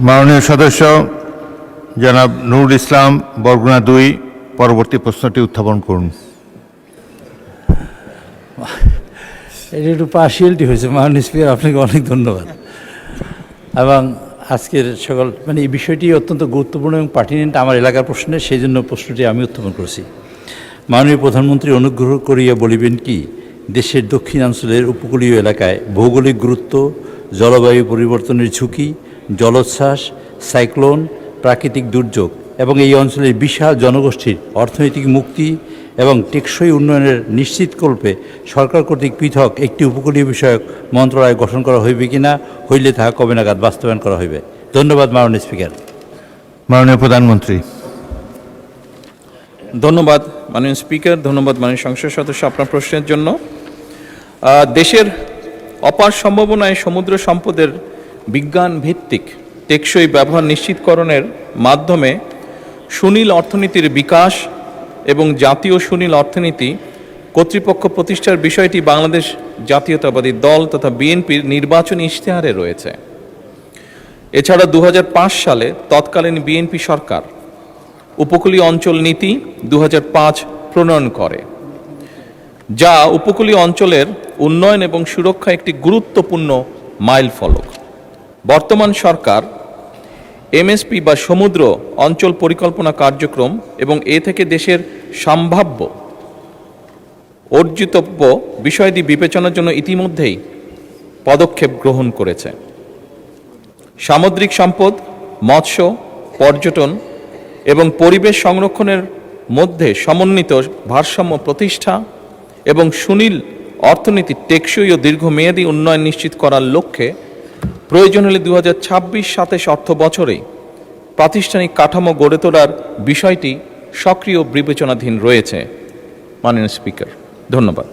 মাননীয় সদস্য জনাব নুরুল ইসলাম, বরগুনা 2, পরবর্তী প্রশ্নটি উত্থাপন করুন। এটা একটু পার্সিয়ালিটি হয়েছে মাননীয় স্পিকার, আপনাকে অনেক ধন্যবাদ। এবং আজকের সকল এই বিষয়টি অত্যন্ত গুরুত্বপূর্ণ এবং পার্টিনেন্ট আমার এলাকার প্রশ্নে, সেই জন্য প্রশ্নটি আমি উত্থাপন করেছি। মাননীয় প্রধানমন্ত্রী অনুগ্রহ করিয়া বলিবেন কি, দেশের দক্ষিণাঞ্চলের উপকূলীয় এলাকায় ভৌগোলিক গুরুত্ব, জলবায়ু পরিবর্তনের ঝুঁকি, জলোচ্ছ্বাস, সাইক্লোন, প্রাকৃতিক দুর্যোগ এবং এই অঞ্চলের বিশাল জনগোষ্ঠীর অর্থনৈতিক মুক্তি এবং টেকসই উন্নয়নের নিশ্চিতকল্পে সরকার কর্তৃক পৃথক একটি উপকূলীয় বিষয়ক মন্ত্রণালয় গঠন করা হইবে কিনা, হইলে তাহা কবে নাগাদ বাস্তবায়ন করা হইবে? ধন্যবাদ মাননীয় স্পিকার। মাননীয় প্রধানমন্ত্রী। ধন্যবাদ মাননীয় স্পিকার, ধন্যবাদ মাননীয় সংসদ সদস্য আপনার প্রশ্নের জন্য। দেশের অপার সম্ভাবনায় সমুদ্র সম্পদের বিজ্ঞান ভিত্তিক টেকসই ব্যবহার নিশ্চিতকরণের মাধ্যমে সুনীল অর্থনীতির বিকাশ এবং জাতীয় সুনীল অর্থনীতি কর্তৃপক্ষ প্রতিষ্ঠার বিষয়টি বাংলাদেশ জাতীয়তাবাদী দল তথা বিএনপির নির্বাচনী ইশতেহারে রয়েছে। এছাড়া 2005 সালে তৎকালীন বিএনপি সরকার উপকূলীয় অঞ্চল নীতি 2005 প্রণয়ন করে, যা উপকূলীয় অঞ্চলের উন্নয়ন এবং সুরক্ষা একটি গুরুত্বপূর্ণ মাইল ফলক। বর্তমান সরকার এমএসপি বা সমুদ্র অঞ্চল পরিকল্পনা কার্যক্রম এবং এ থেকে দেশের সম্ভাব্য অর্জিতব্য বিষয়াদি বিবেচনার জন্য ইতিমধ্যেই পদক্ষেপ গ্রহণ করেছে। সামুদ্রিক সম্পদ, মৎস্য, পর্যটন এবং পরিবেশ সংরক্ষণের মধ্যে সমন্বিত ভারসাম্য প্রতিষ্ঠা এবং সুনীল অর্থনীতি টেকসই ও দীর্ঘমেয়াদী উন্নয়ন নিশ্চিত করার লক্ষ্যে প্রয়োজন হলে 2026-27 অর্থ বছরেই প্রাতিষ্ঠানিক কাঠামো গড়ে তোলার বিষয়টি সক্রিয় বিবেচনাধীন রয়েছে। মাননীয় স্পিকার, ধন্যবাদ।